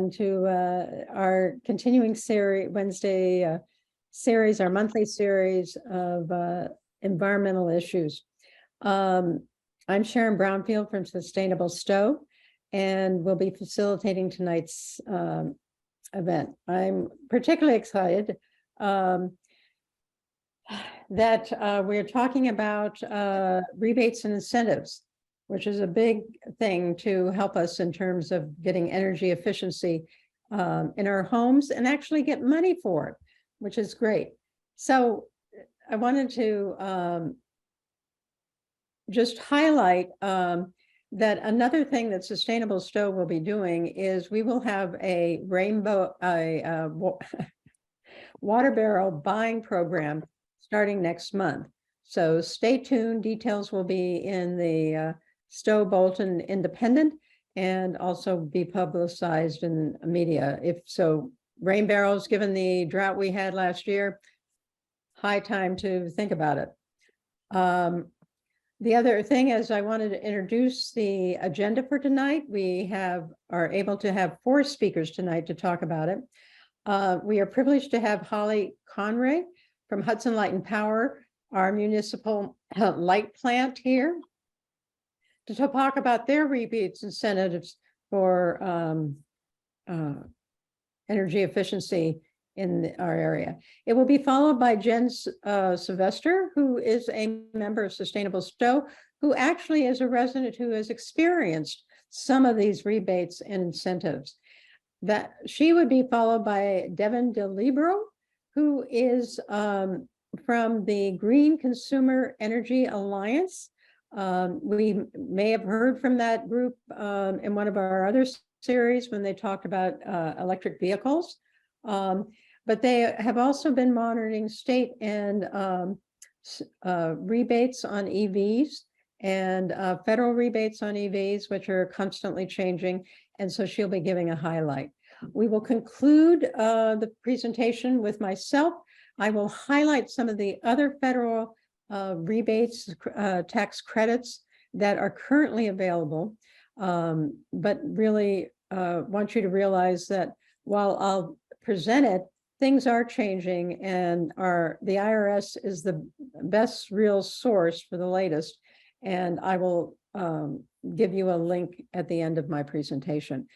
everyone to our continuing series, Wednesday series, our monthly series of environmental issues. I'm Sharon Brownfield from Sustainable Stow, and we'll be facilitating tonight's event. I'm particularly excited that we're talking about rebates and incentives, which is a big thing to help us in terms of getting energy efficiency in our homes and actually get money for it, which is great. So I wanted to just highlight that another thing that Sustainable Stow will be doing is we will have a water barrel buying program starting next month. So stay tuned. Details will be in the Stow Bolton Independent and also be publicized in media. If so, rain barrels, given the drought we had last year, high time to think about it. The other thing is I wanted to introduce the agenda for tonight. We are able to have 4 speakers tonight to talk about it. We are privileged to have Holly Conry from Hudson Light and Power, our municipal light plant here, to talk about their rebates incentives for energy efficiency in our area. It will be followed by Jen Sylvester, who is a member of Sustainable Stow, who actually is a resident who has experienced some of these rebates and incentives. That she would be followed by Devan DiLibero, who is from the Green Consumer Energy Alliance. We may have heard from that group in one of our other series when they talked about electric vehicles. But they have also been monitoring state and rebates on EVs and federal rebates on EVs, which are constantly changing. And so she'll be giving a highlight. We will conclude the presentation with myself. I will highlight some of the other federal rebates, tax credits that are currently available, but really want you to realize that while I'll present it, things are changing, and the IRS is the best real source for the latest. And I will give you a link at the end of my presentation.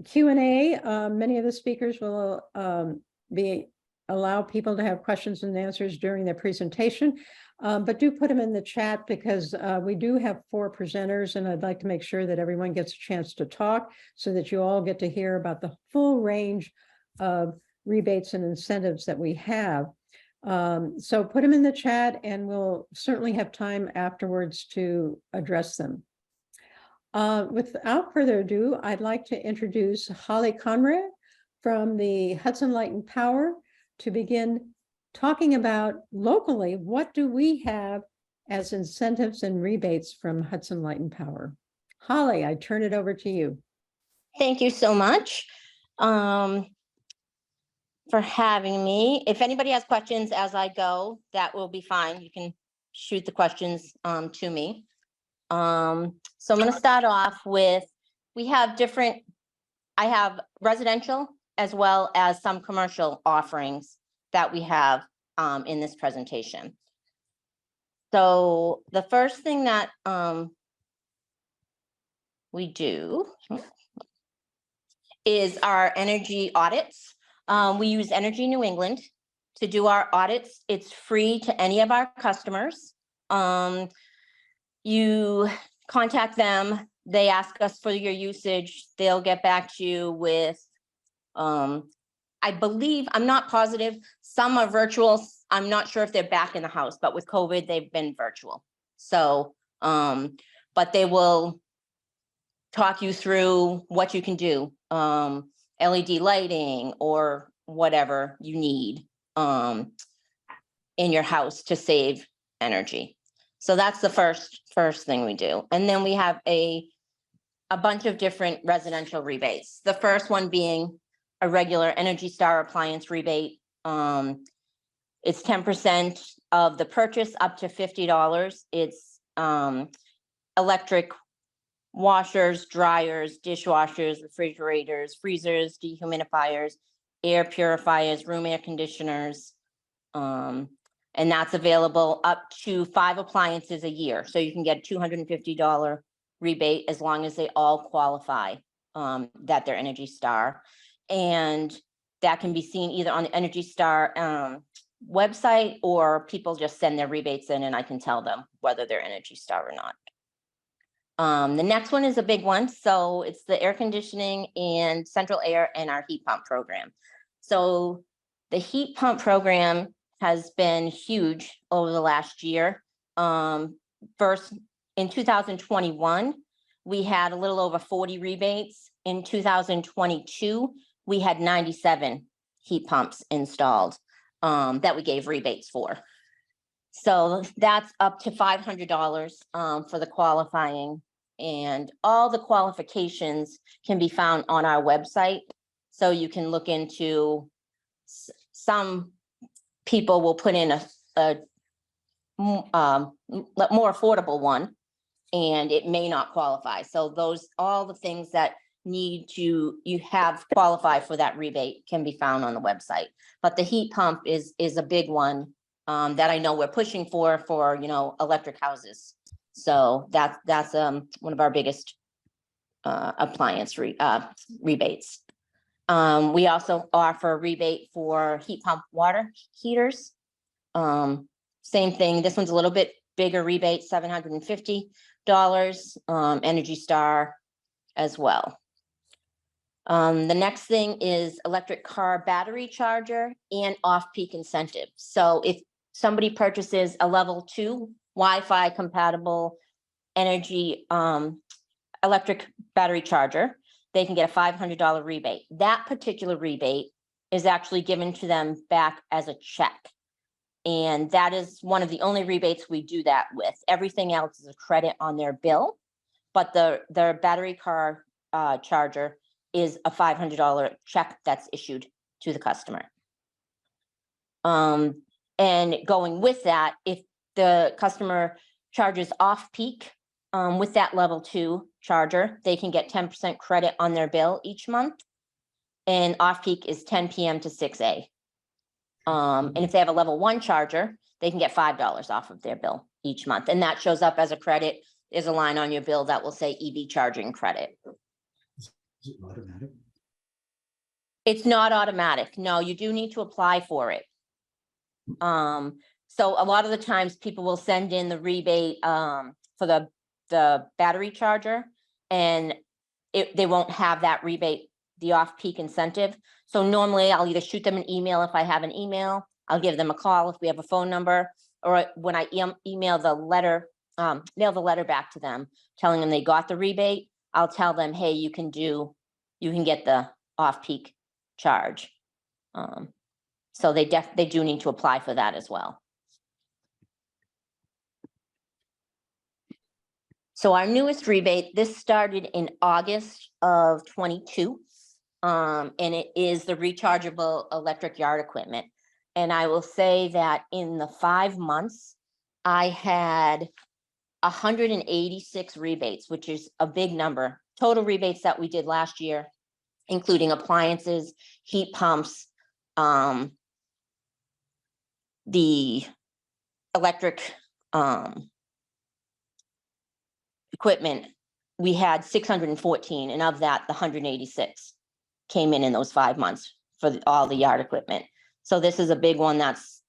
Q&A, many of the speakers will allow people to have questions and answers during their presentation, but do put them in the chat because we do have 4 presenters, and I'd like to make sure that everyone gets a chance to talk so that you all get to hear about the full range of rebates and incentives that we have. So put them in the chat and we'll certainly have time afterwards to address them. Without further ado, I'd like to introduce Holly Conry from the Hudson Light and Power to begin talking about locally, what do we have as incentives and rebates from Hudson Light and Power? Holly, I turn it over to you. Thank you so much for having me. If anybody has questions as I go, that will be fine. You can shoot the questions to me. So I'm going to start off with, I have residential as well as some commercial offerings that we have in this presentation. So the first thing that we do is our energy audits. We use Energy New England to do our audits. It's free to any of our customers. You contact them, they ask us for your usage, they'll get back to you with, I believe, I'm not positive, some are virtual, I'm not sure if they're back in the house, but with COVID, they've been virtual. So, but they will talk you through what you can do, LED lighting or whatever you need in your house to save energy. So that's the first thing we do. And then we have a bunch of different residential rebates. The first one being a regular Energy Star appliance rebate. It's 10% of the purchase up to $50. It's electric washers, dryers, dishwashers, refrigerators, freezers, dehumidifiers, air purifiers, room air conditioners. And that's available up to 5 appliances a year. So you can get a $250 rebate as long as they all qualify that they're Energy Star. And that can be seen either on the Energy Star website, or people just send their rebates in and I can tell them whether they're Energy Star or not. The next one is a big one. So it's the air conditioning and central air and our heat pump program. So the heat pump program has been huge over the last year. First, in 2021, we had a little over 40 rebates. In 2022, we had 97 heat pumps installed that we gave rebates for. So that's up to $500 for the qualifying, and all the qualifications can be found on our website. So you can look into, some people will put in a more affordable one and it may not qualify. So those, all the things that you have qualify for that rebate can be found on the website. But the heat pump is a big one that I know we're pushing for, electric houses. So that's one of our biggest appliance rebates. We also offer a rebate for heat pump water heaters. Same thing, this one's a little bit bigger rebate, $750, Energy Star as well. The next thing is electric car battery charger and off-peak incentive. So if somebody purchases a level 2 Wi-Fi compatible energy electric battery charger, they can get a $500 rebate. That particular rebate is actually given to them back as a check. And that is one of the only rebates we do that with. Everything else is a credit on their bill, but their battery car charger is a $500 check that's issued to the customer. And going with that, if the customer charges off peak with that level 2 charger, they can get 10% credit on their bill each month. And off peak is 10 p.m. to 6 a.m. And if they have a level 1 charger, they can get $5 off of their bill each month. And that shows up as a credit. There's a line on your bill that will say EV charging credit. Is it automatic? It's not automatic. No, you do need to apply for it. So a lot of the times people will send in the rebate for the battery charger, and they won't have that rebate, the off-peak incentive. So normally I'll either shoot them an email if I have an email, I'll give them a call if we have a phone number, or when I email the letter, mail the letter back to them, telling them they got the rebate, I'll tell them, hey, you can get the off-peak charge. So they do need to apply for that as well. So our newest rebate, this started in August of 22. And it is the rechargeable electric yard equipment. And I will say that in the 5 months, I had 186 rebates, which is a big number. Total rebates that we did last year, including appliances, heat pumps, the electric equipment, we had 614, and of that, the 186 came in those 5 months for all the yard equipment. So this is a big one that's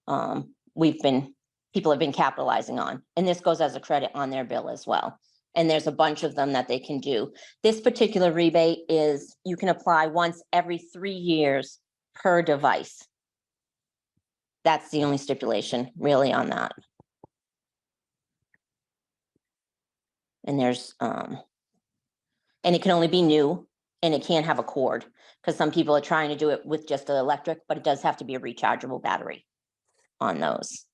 people have been capitalizing on, and this goes as a credit on their bill as well. And there's a bunch of them that they can do. This particular rebate is you can apply once every 3 years per device. That's the only stipulation really on that. And there's and it can only be new, and it can't have a cord, because some people are trying to do it with just the electric, but it does have to be a rechargeable battery on those.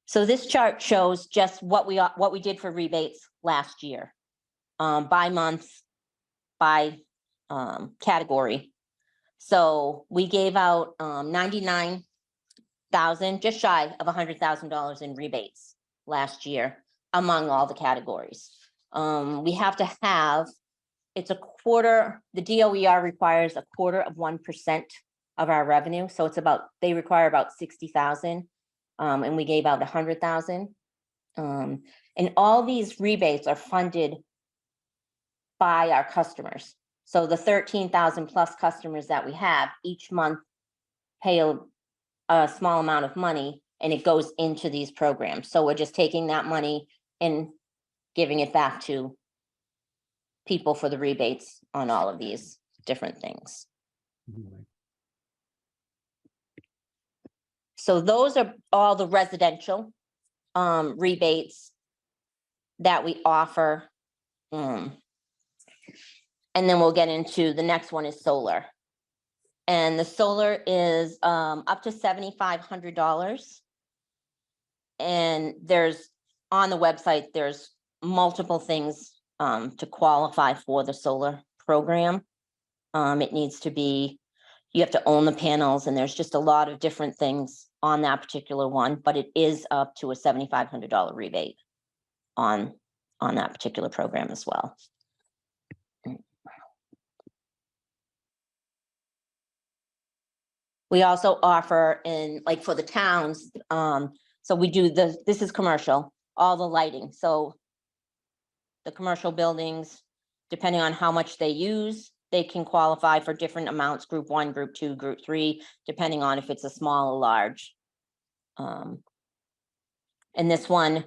So this chart shows just what we did for rebates last year, by month, by category. So we gave out 99 thousand, just shy of $100,000 in rebates last year among all the categories. We have to have, it's a quarter, the DOER requires a 0.25% of our revenue. So it's about, they require about 60,000. And we gave out 100,000. And all these rebates are funded by our customers. So the 13,000 plus customers that we have each month pay a small amount of money and it goes into these programs. So we're just taking that money and giving it back to people for the rebates on all of these different things. Right. So those are all the residential rebates that we offer. And then we'll get into the next one is solar. And the solar is up to $7,500. And there's on the website, there's multiple things to qualify for the solar program. It needs to be, you have to own the panels, and there's just a lot of different things on that particular one, but it is up to a $7,500 rebate on that particular program as well. We also offer in, like, for the towns, so we do this is commercial, all the lighting. So the commercial buildings, depending on how much they use, they can qualify for different amounts, group 1, group 2, group 3, depending on if it's a small or large. And this one,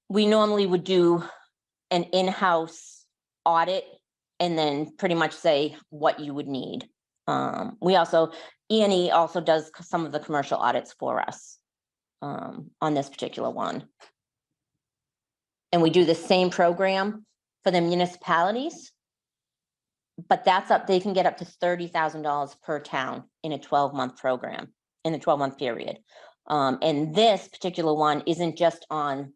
we normally would do an in-house audit and then pretty much say what you would need. We also, E&E also does some of the commercial audits for us on this particular one. And we do the same program for the municipalities, but that's up, they can get up to $30,000 per town in a 12-month program, in a 12-month period. And this particular one isn't just on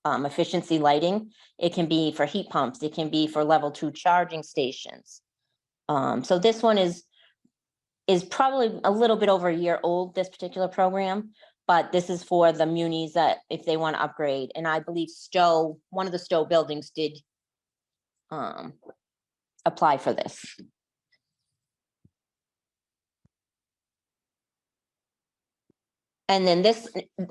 efficiency lighting. It can be for heat pumps. It can be for level 2 charging stations. So this one is probably a little bit over a year old, this particular program, but this is for the munis that if they want to upgrade. And I believe Stow, one of the Stow buildings did apply for this. And then this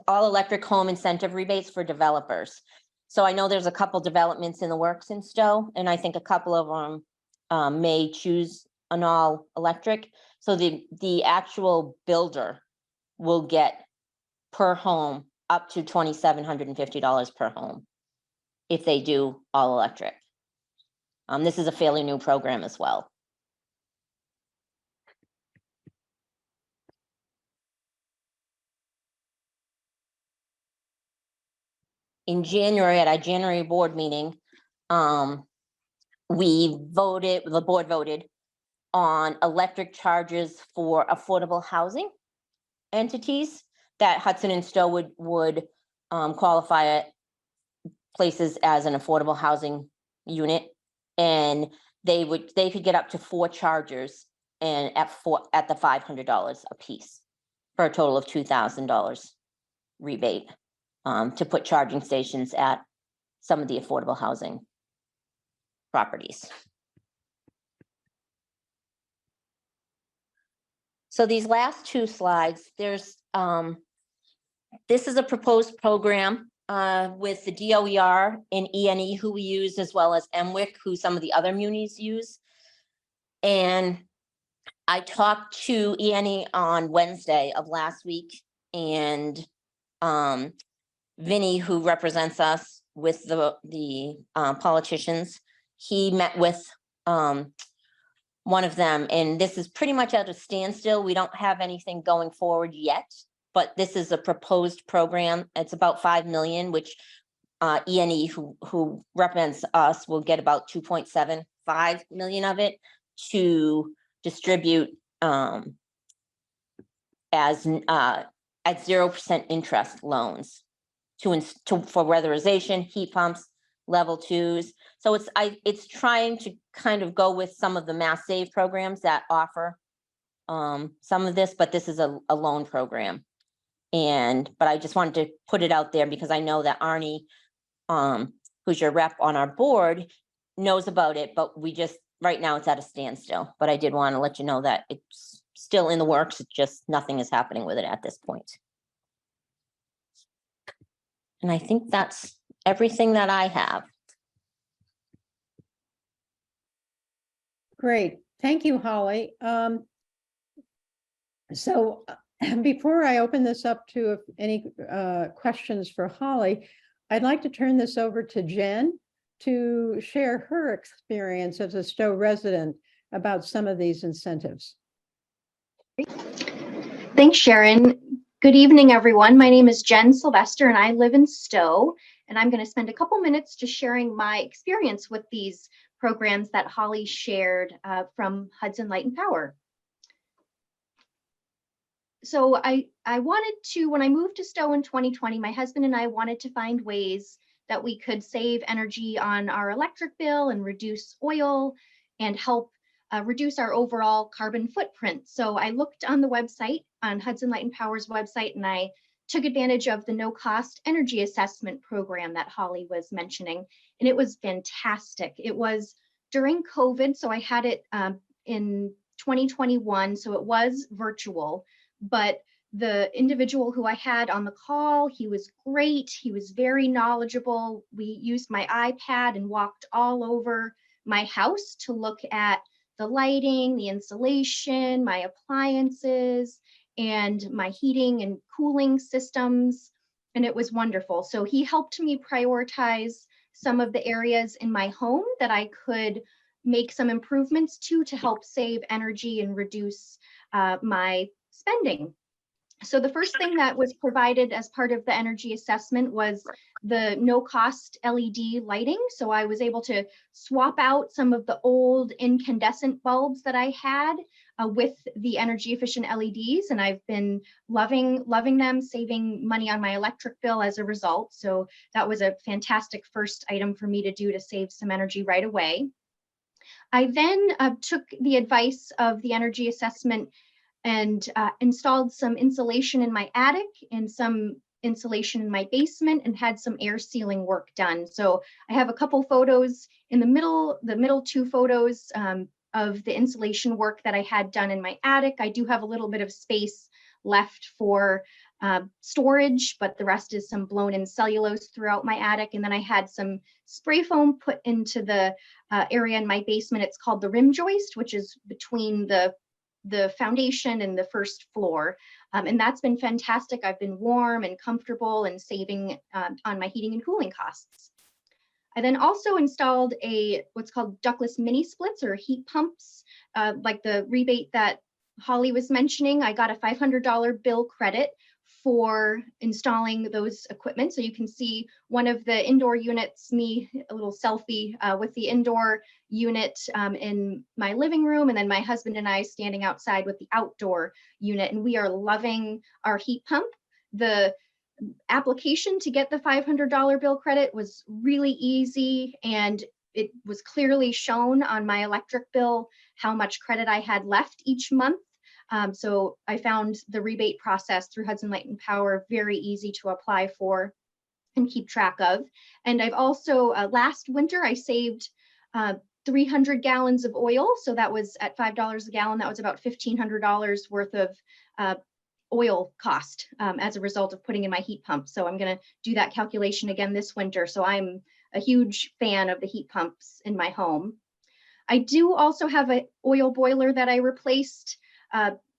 all electric home incentive rebates for developers. So I know there's a couple developments in the works in Stow, and I think a couple of them may choose an all electric. So the actual builder will get per home up to $2,750 per home if they do all electric. This is a fairly new program as well. In January, at our January board meeting, the board voted on electric charges for affordable housing entities that Hudson and Stow would qualify at places as an affordable housing unit. And they could get up to 4 chargers and at the $500 a piece for a total of $2,000 rebate to put charging stations at some of the affordable housing properties. So these last 2 slides, there's this is a proposed program with the DOER and E&E who we use, as well as MWIC, who some of the other munis use. And I talked to E&E on Wednesday of last week, and Vinny, who represents us with the politicians, he met with one of them, and this is pretty much at a standstill. We don't have anything going forward yet, but this is a proposed program. It's about 5 million, which E&E, who represents us, will get about 2.75 million of it to distribute as at 0% interest loans for weatherization, heat pumps, level 2s. So it's trying to kind of go with some of the Mass Save programs that offer some of this, but this is a loan program. But I just wanted to put it out there because I know that Arnie, who's your rep on our board, knows about it, but we just, right now it's at a standstill. But I did want to let you know that it's still in the works. It's just nothing is happening with it at this point. And I think that's everything that I have. Great. Thank you, Holly. Before I open this up to any questions for Holly, I'd like to turn this over to Jen to share her experience as a Stow resident about some of these incentives. Thanks, Sharon. Good evening, everyone. My name is Jen Sylvester, and I live in Stow. And I'm going to spend a couple minutes just sharing my experience with these programs that Holly shared from Hudson Light and Power. So I wanted to, when I moved to Stow in 2020, my husband and I wanted to find ways that we could save energy on our electric bill and reduce oil and help reduce our overall carbon footprint. So I looked on the website, on Hudson Light and Power's website, and I took advantage of the no-cost energy assessment program that Holly was mentioning, and it was fantastic. It was during COVID, so I had it in 2021, so it was virtual, but the individual who I had on the call, he was great. He was very knowledgeable. We used my iPad and walked all over my house to look at the lighting, the insulation, my appliances, and my heating and cooling systems, and it was wonderful. So he helped me prioritize some of the areas in my home that I could make some improvements to help save energy and reduce my spending. So the first thing that was provided as part of the energy assessment was the no-cost LED lighting. So I was able to swap out some of the old incandescent bulbs that I had with the energy efficient LEDs, and I've been loving them, saving money on my electric bill as a result. So that was a fantastic first item for me to do to save some energy right away. I then took the advice of the energy assessment and installed some insulation in my attic and some insulation in my basement and had some air sealing work done. So I have a couple photos in the middle two photos of the insulation work that I had done in my attic. I do have a little bit of space left for storage, but the rest is some blown in cellulose throughout my attic. And then I had some spray foam put into the area in my basement. It's called the rim joist, which is between the foundation and the first floor. And that's been fantastic. I've been warm and comfortable and saving on my heating and cooling costs. I then also installed what's called ductless mini splits or heat pumps, like the rebate that Holly was mentioning. I got a $500 bill credit for installing those equipment. So you can see one of the indoor units, me, a little selfie with the indoor unit in my living room, and then my husband and I standing outside with the outdoor unit, and we are loving our heat pump. The application to get the $500 bill credit was really easy, and it was clearly shown on my electric bill how much credit I had left each month. So I found the rebate process through Hudson Light and Power very easy to apply for and keep track of. And I've also, last winter, I saved 300 gallons of oil. So that was at $5 a gallon. That was about $1,500 worth of oil cost as a result of putting in my heat pump. So I'm going to do that calculation again this winter. So I'm a huge fan of the heat pumps in my home. I do also have an oil boiler that I replaced.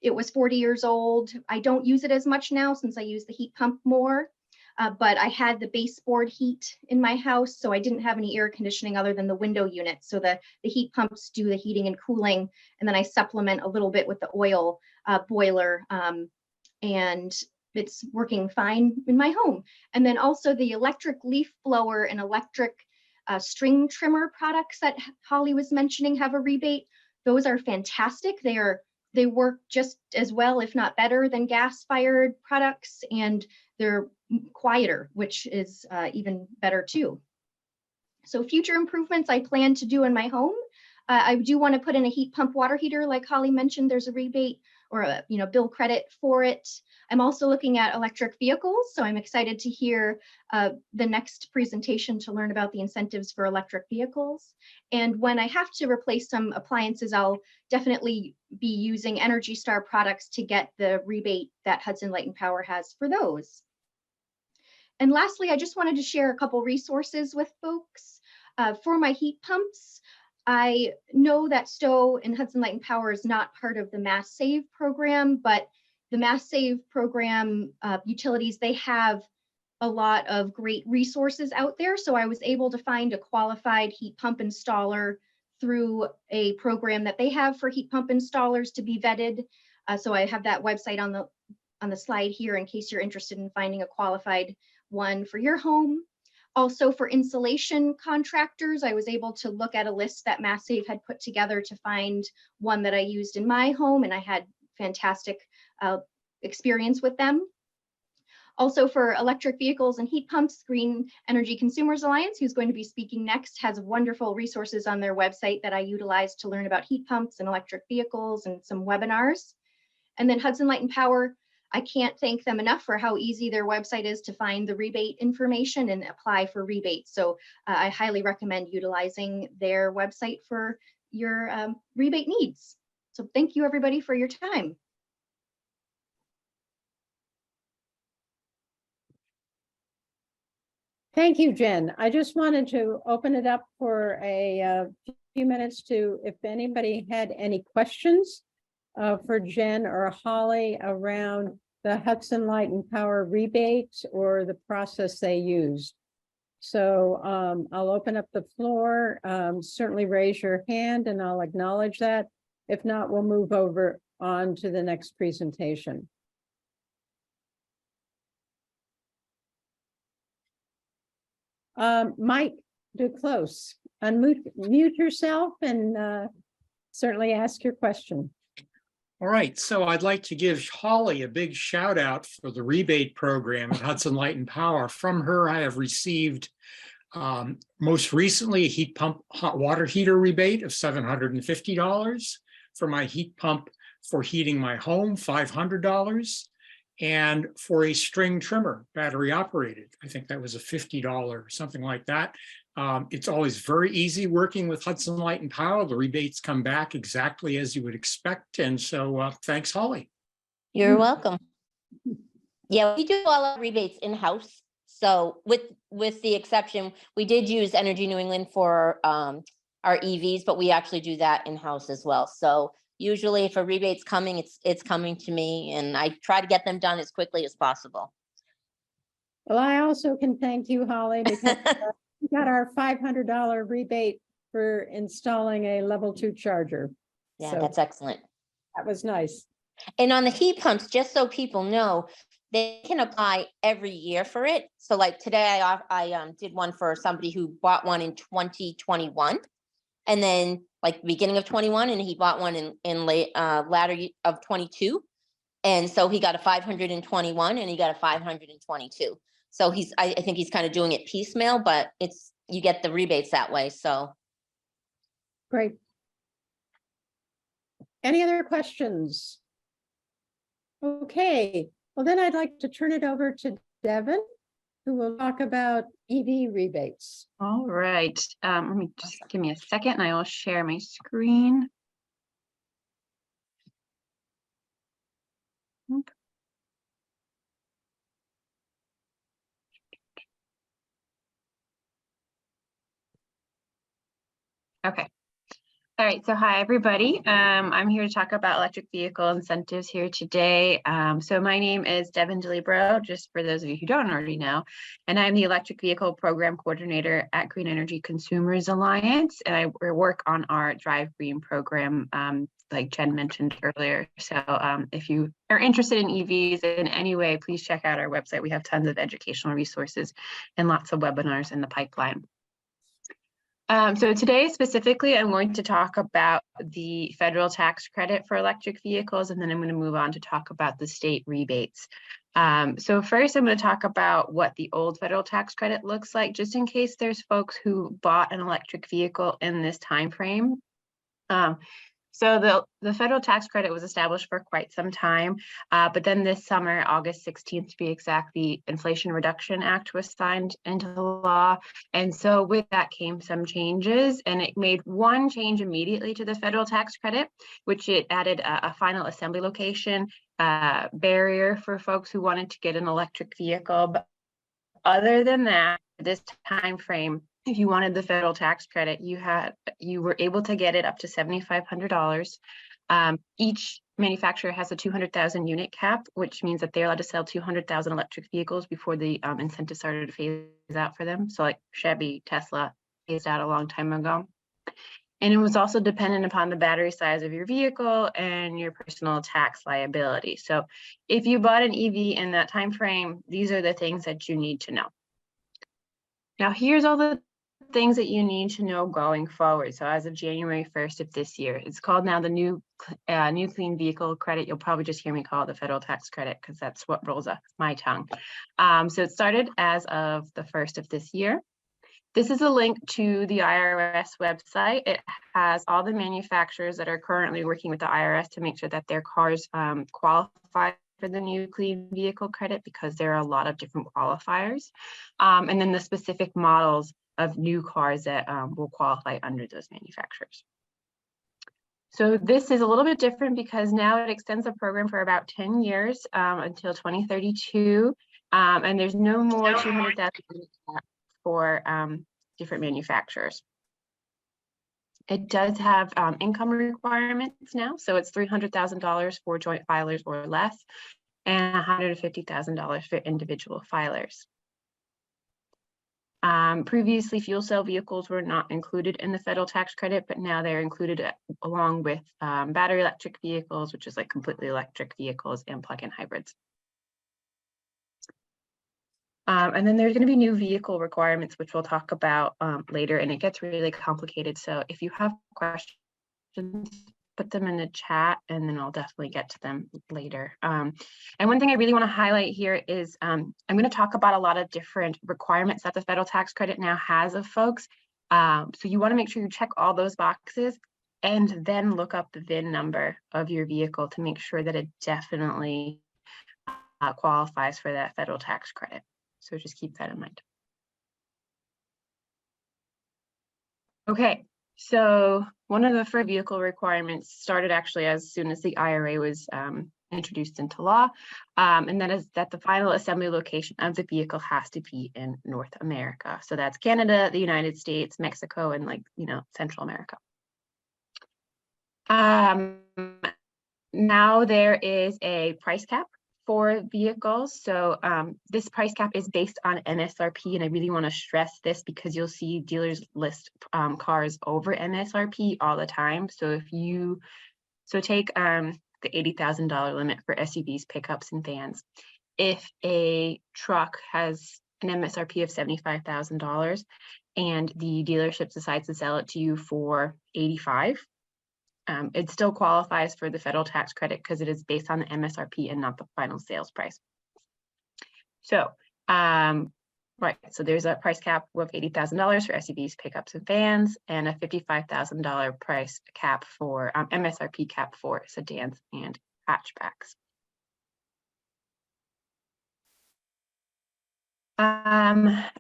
It was 40 years old. I don't use it as much now since I use the heat pump more, but I had the baseboard heat in my house, so I didn't have any air conditioning other than the window unit. So the heat pumps do the heating and cooling, and then I supplement a little bit with the oil boiler, and it's working fine in my home. And then also the electric leaf blower and electric string trimmer products that Holly was mentioning have a rebate. Those are fantastic. They work just as well, if not better, than gas-fired products, and they're quieter, which is even better too. So future improvements I plan to do in my home. I do want to put in a heat pump water heater, like Holly mentioned. There's a rebate or a bill credit for it. I'm also looking at electric vehicles, so I'm excited to hear the next presentation to learn about the incentives for electric vehicles. And when I have to replace some appliances, I'll definitely be using Energy Star products to get the rebate that Hudson Light and Power has for those. And lastly, I just wanted to share a couple resources with folks. For my heat pumps, I know that Stow and Hudson Light and Power is not part of the Mass Save program, but the Mass Save program utilities, they have a lot of great resources out there. So I was able to find a qualified heat pump installer through a program that they have for heat pump installers to be vetted. So I have that website on the slide here in case you're interested in finding a qualified one for your home. Also for insulation contractors, I was able to look at a list that Mass Save had put together to find one that I used in my home, and I had fantastic experience with them. Also for electric vehicles and heat pumps, Green Energy Consumers Alliance, who's going to be speaking next, has wonderful resources on their website that I utilize to learn about heat pumps and electric vehicles and some webinars. And then Hudson Light and Power, I can't thank them enough for how easy their website is to find the rebate information and apply for rebates. So I highly recommend utilizing their website for your rebate needs. So thank you everybody for your time. Thank you, Jen. I just wanted to open it up for a few minutes to, if anybody had any questions for Jen or Holly around the Hudson Light and Power rebate or the process they used. So I'll open up the floor. Certainly raise your hand and I'll acknowledge that. If not, we'll move over on to the next presentation. Mike, do close. Unmute yourself and certainly ask your question. All right, so I'd like to give Holly a big shout out for the rebate program at Hudson Light and Power. From her, I have received most recently a heat pump hot water heater rebate of $750. For my heat pump for heating my home, $500. And for a string trimmer, battery operated, I think that was a $50, something like that. It's always very easy working with Hudson Light and Power. The rebates come back exactly as you would expect. And so thanks, Holly. You're welcome. Yeah, we do all our rebates in-house. So with the exception, we did use Energy New England for our EVs, but we actually do that in-house as well. So usually if a rebate's coming, it's coming to me and I try to get them done as quickly as possible. Well, I also can thank you, Holly, because we got our $500 rebate for installing a level 2 charger. Yeah, So that's excellent. that was nice. And on the heat pumps, just so people know, they can apply every year for it. So like today, I did one for somebody who bought one in 2021. And then like beginning of 21, and he bought one in late latter of 22. And so he got a 521 and he got a 522. So I think he's kind of doing it piecemeal, but you get the rebates that way. So Great. Any other questions? Okay, well then I'd like to turn it over to Devin, who will talk about EV rebates. All right, let me just give me a second and I will share my screen. Okay. All right, so hi everybody. I'm here to talk about electric vehicle incentives here today. So my name is Devin DiLibero, just for those of you who don't already know, and I'm the electric vehicle program coordinator at Green Energy Consumers Alliance, and I work on our Drive Green program, like Jen mentioned earlier. So if you are interested in EVs in any way, please check out our website. We have tons of educational resources and lots of webinars in the pipeline. So today specifically, I'm going to talk about the federal tax credit for electric vehicles, and then I'm going to move on to talk about the state rebates. So first, I'm going to talk about what the old federal tax credit looks like, just in case there's folks who bought an electric vehicle in this time frame. So the federal tax credit was established for quite some time, but then this summer, August 16th to be exact, the Inflation Reduction Act was signed into law. And so with that came some changes, and it made one change immediately to the federal tax credit, which it added a final assembly location barrier for folks who wanted to get an electric vehicle. But other than that, this time frame, if you wanted the federal tax credit, you were able to get it up to $7,500. Each manufacturer has a 200,000 unit cap, which means that they're allowed to sell 200,000 electric vehicles before the incentive started to phase out for them. So like Chevy, Tesla phased out a long time ago. And it was also dependent upon the battery size of your vehicle and your personal tax liability. So if you bought an EV in that time frame, these are the things that you need to know. Now, here's all the things that you need to know going forward. So as of January 1st of this year, it's called now the new clean vehicle credit. You'll probably just hear me call it the federal tax credit because that's what rolls off my tongue. So it started as of the 1st of this year. This is a link to the IRS website. It has all the manufacturers that are currently working with the IRS to make sure that their cars qualify for the new clean vehicle credit, because there are a lot of different qualifiers. And then the specific models of new cars that will qualify under those manufacturers. So this is a little bit different because now it extends the program for about 10 years until 2032. And there's no more 200,000 for different manufacturers. It does have income requirements now. So it's $300,000 for joint filers or less, and $150,000 for individual filers. Previously, fuel cell vehicles were not included in the federal tax credit, but now they're included along with battery electric vehicles, which is like completely electric vehicles, and plug-in hybrids. And then there's going to be new vehicle requirements, which we'll talk about later, and it gets really complicated. So if you have questions, put them in the chat, and then I'll definitely get to them later. And one thing I really want to highlight here is I'm going to talk about a lot of different requirements that the federal tax credit now has of folks. So you want to make sure you check all those boxes and then look up the VIN number of your vehicle to make sure that it definitely qualifies for that federal tax credit. So just keep that in mind. Okay, so one of the first vehicle requirements started actually as soon as the IRA was introduced into law, and that is that the final assembly location of the vehicle has to be in North America. So that's Canada, the United States, Mexico, and Central America. Now there is a price cap for vehicles. So this price cap is based on MSRP, and I really want to stress this because you'll see dealers list cars over MSRP all the time. So if you take the $80,000 limit for SUVs, pickups, and vans. If a truck has an MSRP of $75,000 and the dealership decides to sell it to you for $85,000, it still qualifies for the federal tax credit because it is based on the MSRP and not the final sales price. So, so there's a price cap of $80,000 for SUVs, pickups, and vans, and a $55,000 price cap for MSRP cap for sedans and hatchbacks.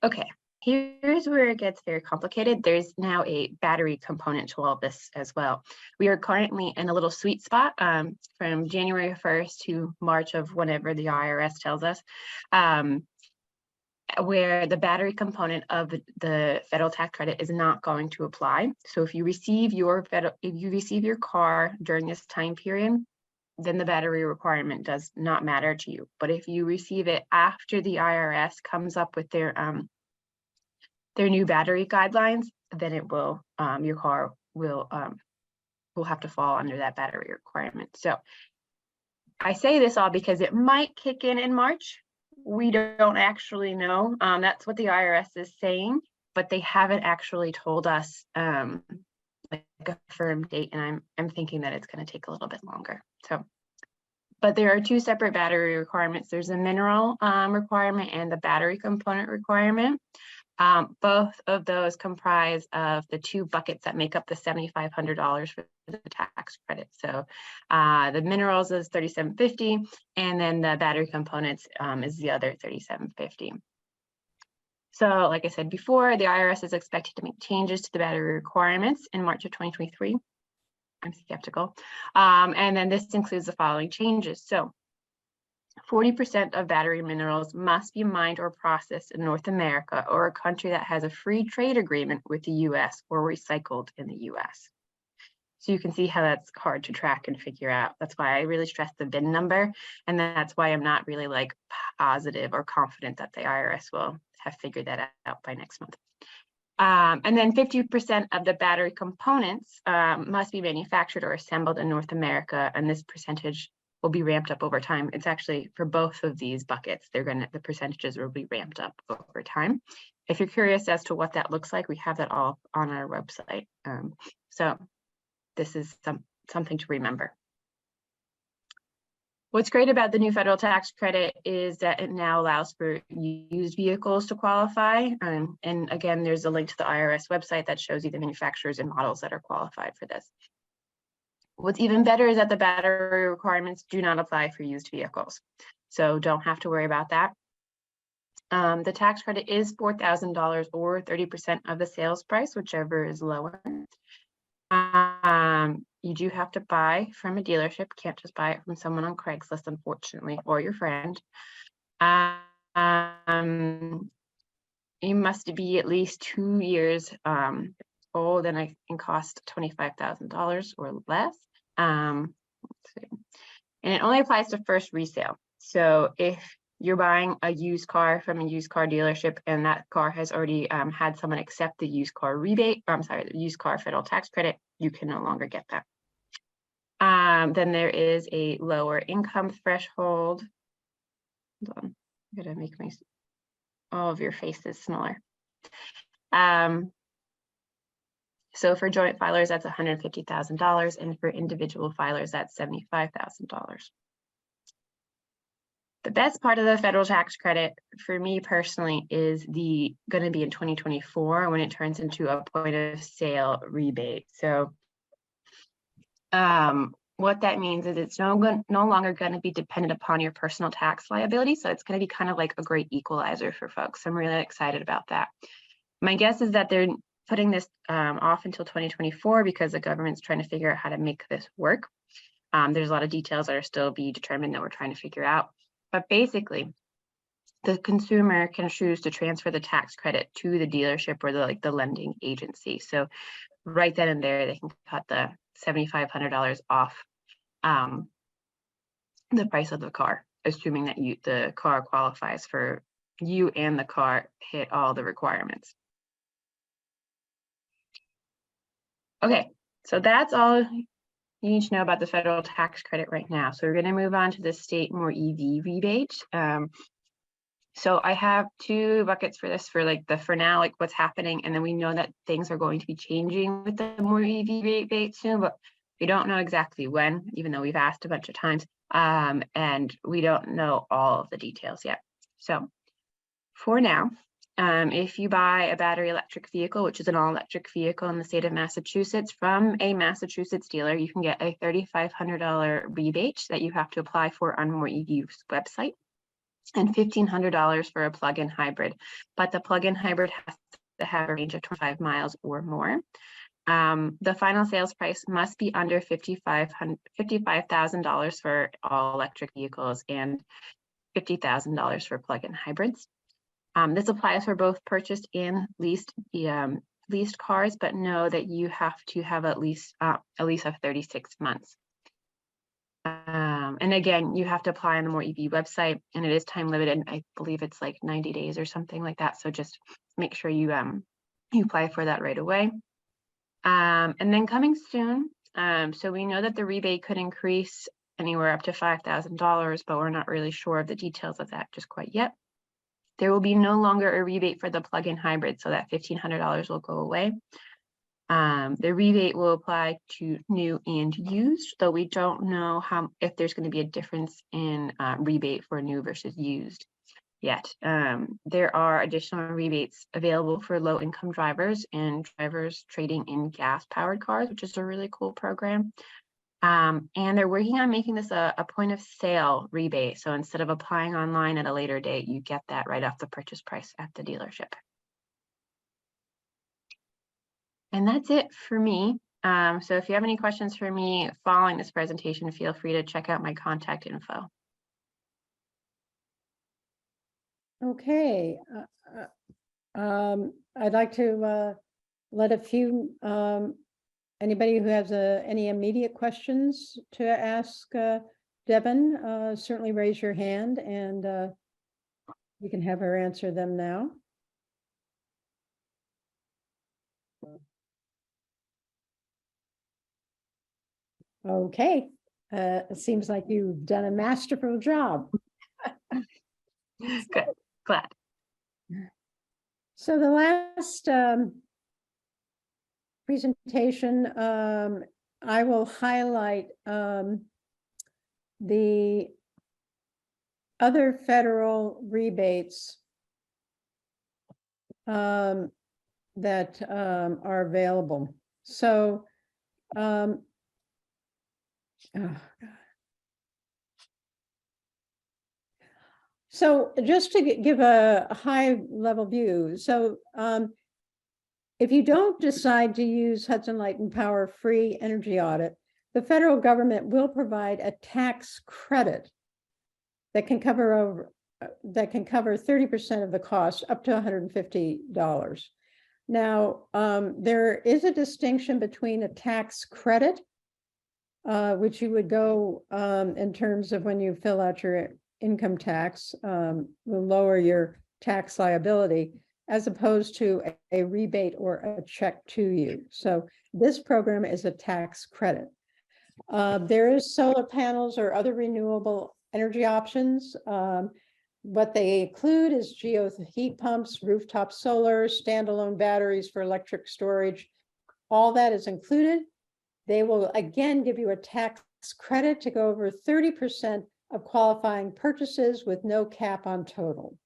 Okay. Here's where it gets very complicated. There's now a battery component to all this as well. We are currently in a little sweet spot from January 1st to March of whenever the IRS tells us, where the battery component of the federal tax credit is not going to apply. So if you receive your car during this time period, then the battery requirement does not matter to you. But if you receive it after the IRS comes up with their new battery guidelines, then it will your car will have to fall under that battery requirement. So I say this all because it might kick in March. We don't actually know. That's what the IRS is saying, but they haven't actually told us like a firm date, and I'm thinking that it's going to take a little bit longer. So, but there are two separate battery requirements. There's a mineral requirement and the battery component requirement. Both of those comprise of the two buckets that make up the $7,500 for the tax credit. So the minerals is $3,750, and then the battery components is the other $3,750. So like I said before, the IRS is expected to make changes to the battery requirements in March of 2023. I'm skeptical. And then this includes the following changes. So 40% of battery minerals must be mined or processed in North America or a country that has a free trade agreement with the US or recycled in the US. So you can see how that's hard to track and figure out. That's why I really stress the VIN number. And that's why I'm not really like positive or confident that the IRS will have figured that out by next month. And then 50% of the battery components must be manufactured or assembled in North America. And this percentage will be ramped up over time. It's actually for both of these buckets, the percentages will be ramped up over time. If you're curious as to what that looks like, we have that all on our website. So this is something to remember. What's great about the new federal tax credit is that it now allows for used vehicles to qualify. And again, there's a link to the IRS website that shows you the manufacturers and models that are qualified for this. What's even better is that the battery requirements do not apply for used vehicles. So don't have to worry about that. The tax credit is $4,000 or 30% of the sales price, whichever is lower. You do have to buy from a dealership. Can't just buy it from someone on Craigslist, unfortunately, or your friend. You must be at least 2 years old and cost $25,000 or less. Let's see. And it only applies to first resale. So if you're buying a used car from a used car dealership and that car has already had someone accept the used car rebate, the used car federal tax credit, you can no longer get that. Then there is a lower income threshold. Hold on, I'm gonna make all of your faces smaller. So for joint filers, that's $150,000, and for individual filers, that's $75,000. The best part of the federal tax credit for me personally is going to be in 2024 when it turns into a point of sale rebate. So what that means is it's no longer going to be dependent upon your personal tax liability. So it's going to be kind of like a great equalizer for folks. I'm really excited about that. My guess is that they're putting this off until 2024 because the government's trying to figure out how to make this work. There's a lot of details that are still be determined that we're trying to figure out. But basically, the consumer can choose to transfer the tax credit to the dealership or the lending agency. So right then and there, they can cut the $7,500 off the price of the car, assuming that the car qualifies for you and the car hit all the requirements. Okay, so that's all you need to know about the federal tax credit right now. So we're going to move on to the state more EV rebate. So I have two buckets for this, for now, like what's happening, and then we know that things are going to be changing with the more EV rebate soon, but we don't know exactly when, even though we've asked a bunch of times, and we don't know all of the details yet. So for now, if you buy a battery electric vehicle, which is an all-electric vehicle in the state of Massachusetts from a Massachusetts dealer, you can get a $3,500 rebate that you have to apply for on More EV's website, and $1,500 for a plug-in hybrid. But the plug-in hybrid has to have a range of 25 miles or more. The final sales price must be under $55,000 for all electric vehicles and $50,000 for plug-in hybrids. This applies for both purchased and leased cars, but know that you have to have at least of 36 months. And again, you have to apply on the More EV website, and it is time limited. I believe it's like 90 days or something like that. So just make sure you apply for that right away. And then coming soon, so we know that the rebate could increase anywhere up to $5,000, but we're not really sure of the details of that just quite yet. There will be no longer a rebate for the plug-in hybrid, so that $1,500 will go away. The rebate will apply to new and used, though we don't know if there's going to be a difference in rebate for new versus used. yet. There are additional rebates available for low-income drivers and drivers trading in gas-powered cars, which is a really cool program. And they're working on making this a point of sale rebate. So instead of applying online at a later date, you get that right off the purchase price at the dealership. And that's it for me. So if you have any questions for me following this presentation, feel free to check out my contact info. Okay. I'd like to let a few, anybody who has any immediate questions to ask Devin, certainly raise your hand and you can have her answer them now. Okay, it seems like you've done a masterful job. Good, glad. So the last presentation, I will highlight the other federal rebates that are available. So oh, God. So just to give a high level view, so if you don't decide to use Hudson Light and Power free energy audit, the federal government will provide a tax credit that can cover 30% of the cost, up to $150. Now, there is a distinction between a tax credit, which you would go in terms of when you fill out your income tax, will lower your tax liability, as opposed to a rebate or a check to you. So this program is a tax credit. There is solar panels or other renewable energy options. What they include is geo heat pumps, rooftop solar, standalone batteries for electric storage. All that is included. They will again give you a tax credit to go over 30% of qualifying purchases with no cap on total.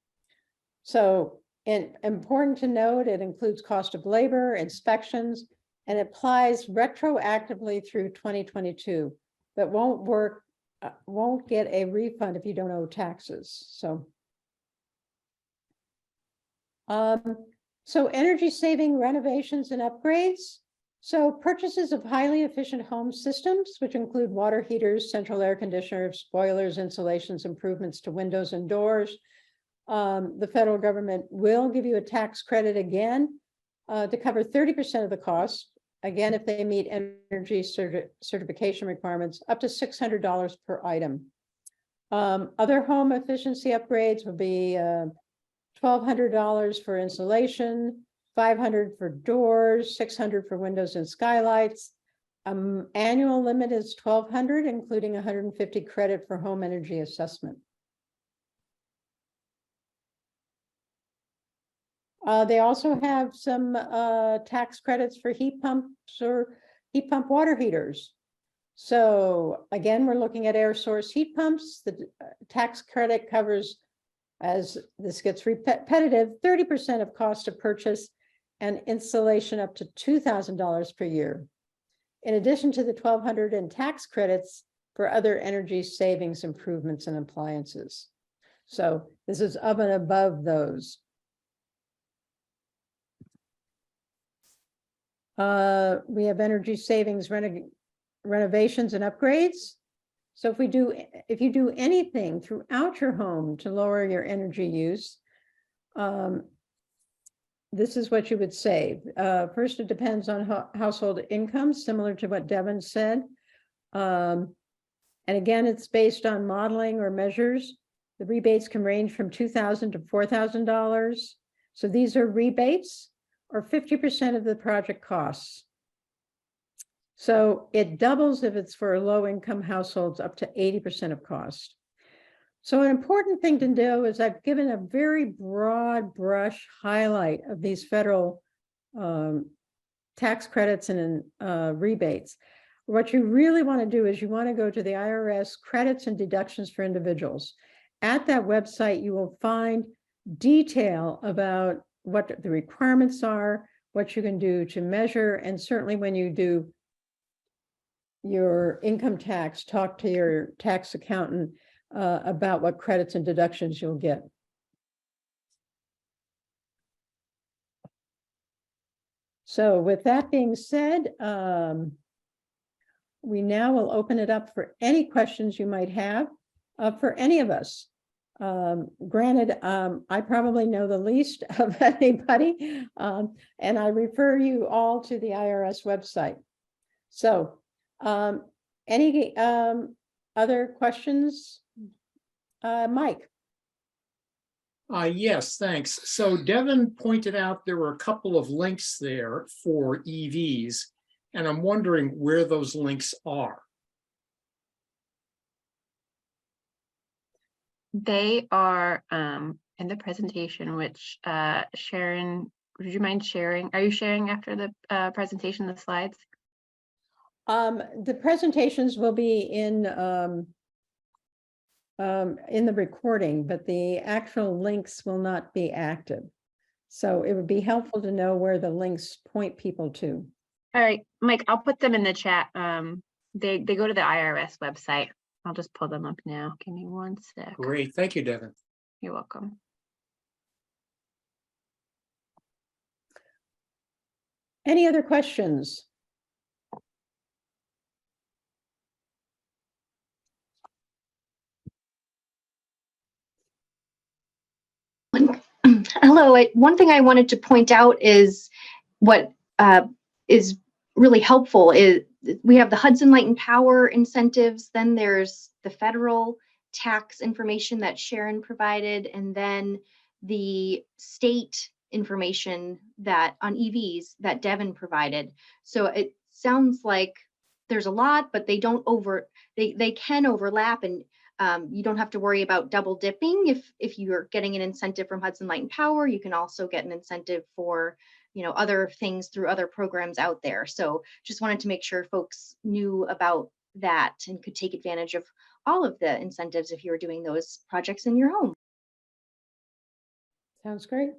So, and important to note, it includes cost of labor, inspections, and applies retroactively through 2022, but won't get a refund if you don't owe taxes. So, so energy saving renovations and upgrades. So purchases of highly efficient home systems, which include water heaters, central air conditioners, boilers, insulations, improvements to windows and doors. The federal government will give you a tax credit again to cover 30% of the cost. Again, if they meet energy certification requirements, up to $600 per item. Other home efficiency upgrades will be $1,200 for insulation, $500 for doors, $600 for windows and skylights. Annual limit is $1,200, including $150 credit for home energy assessment. They also have some tax credits for heat pumps or heat pump water heaters. So again, we're looking at air source heat pumps. The tax credit covers, as this gets repetitive, 30% of cost of purchase and installation up to $2,000 per year. In addition to the $1,200 in tax credits for other energy savings improvements and appliances. So this is up and above those. We have energy savings renovations and upgrades. So if you do anything throughout your home to lower your energy use, this is what you would save. First, it depends on household income, similar to what Devin said. And again, it's based on modeling or measures. The rebates can range from $2,000 to $4,000. So these are rebates, or 50% of the project costs. So it doubles if it's for low-income households, up to 80% of cost. So an important thing to do is I've given a very broad brush highlight of these federal tax credits and rebates. What you really want to do is you want to go to the IRS credits and deductions for individuals. at that website, you will find detail about what the requirements are, what you can do to measure, and certainly when you do your income tax, talk to your tax accountant about what credits and deductions you'll get. So with that being said, we now will open it up for any questions you might have for any of us. Granted, I probably know the least of anybody, and I refer you all to the IRS website. So any other questions? Mike? Yes, thanks. So Devin pointed out there were a couple of links there for EVs, and I'm wondering where those links are. They are in the presentation, which Sharon, would you mind sharing? Are you sharing after the presentation, the slides? The presentations will be in the recording, but the actual links will not be active. So it would be helpful to know where the links point people to. All right, Mike, I'll put them in the chat. They go to the IRS website. I'll just pull them up now. Give me one sec. Great, thank you, Devin. You're welcome. Any other questions? Hello, one thing I wanted to point out is what is really helpful is we have the Hudson Light and Power incentives, then there's the federal tax information that Sharon provided, and then the state information that on EVs that Devin provided. So it sounds like there's a lot, but they can overlap, and you don't have to worry about double dipping. If you're getting an incentive from Hudson Light and Power, you can also get an incentive for other things through other programs out there. So just wanted to make sure folks knew about that and could take advantage of all of the incentives if you were doing those projects in your home. Sounds great.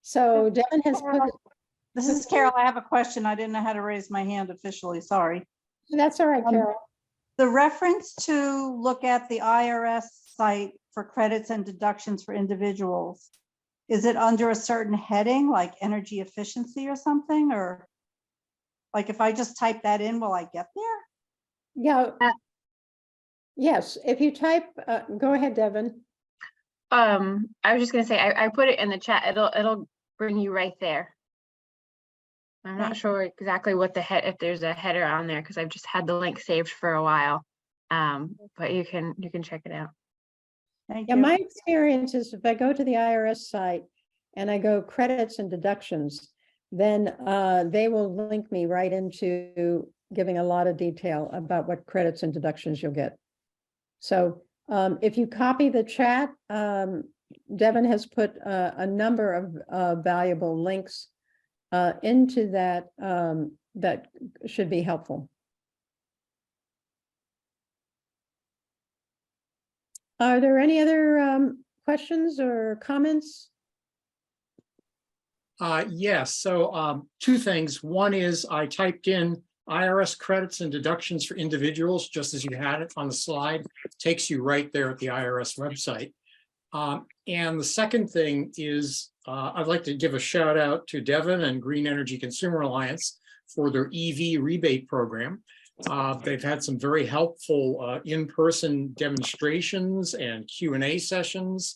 So Devin has put. This is Carol. I have a question. I didn't know how to raise my hand officially. Sorry. That's all right, Carol. The reference to look at the IRS site for credits and deductions for individuals, is it under a certain heading like energy efficiency or something? Or like if I just type that in, will I get there? Yeah. Yes, if you type, go ahead, Devin. I was just gonna say, I put it in the chat. It'll bring you right there. I'm not sure exactly what if there's a header on there, because I've just had the link saved for a while. But you can check it out. Thank Yeah, you. my experience is if I go to the IRS site and I go credits and deductions, then they will link me right into giving a lot of detail about what credits and deductions you'll get. So if you copy the chat, Devin has put a number of valuable links into that that should be helpful. Are there any other questions or comments? Yes, so two things. One is I typed in IRS credits and deductions for individuals, just as you had it on the slide. It takes you right there at the IRS website. And the second thing is I'd like to give a shout out to Devin and Green Energy Consumer Alliance for their EV rebate program. They've had some very helpful in-person demonstrations and Q&A sessions.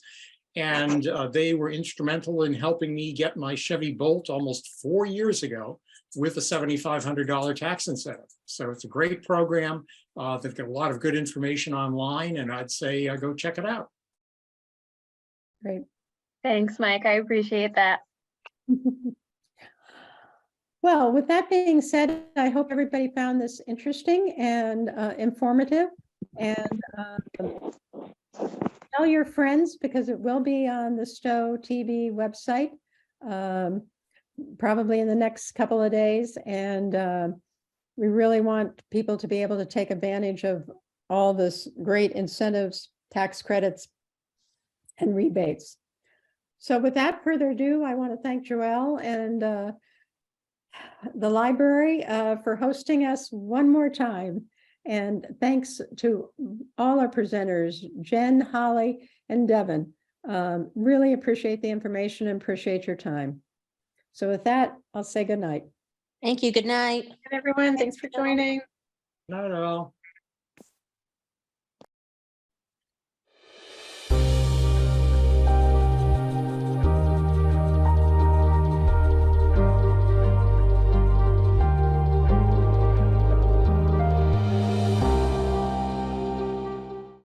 And they were instrumental in helping me get my Chevy Bolt almost 4 years ago with a $7,500 tax incentive. So it's a great program. They've got a lot of good information online, and I'd say go check it out. Great. Thanks, Mike. I appreciate that. Well, with that being said, I hope everybody found this interesting and informative. And tell your friends, because it will be on the Stow TV website, probably in the next couple of days. And we really want people to be able to take advantage of all this great incentives, tax credits, and rebates. So without further ado, I want to thank Joelle and the library for hosting us one more time. And thanks to all our presenters, Jen, Holly, and Devin. Really appreciate the information and appreciate your time. So with that, I'll say good night. Thank you. Good night. And everyone, thanks for joining. Not at all.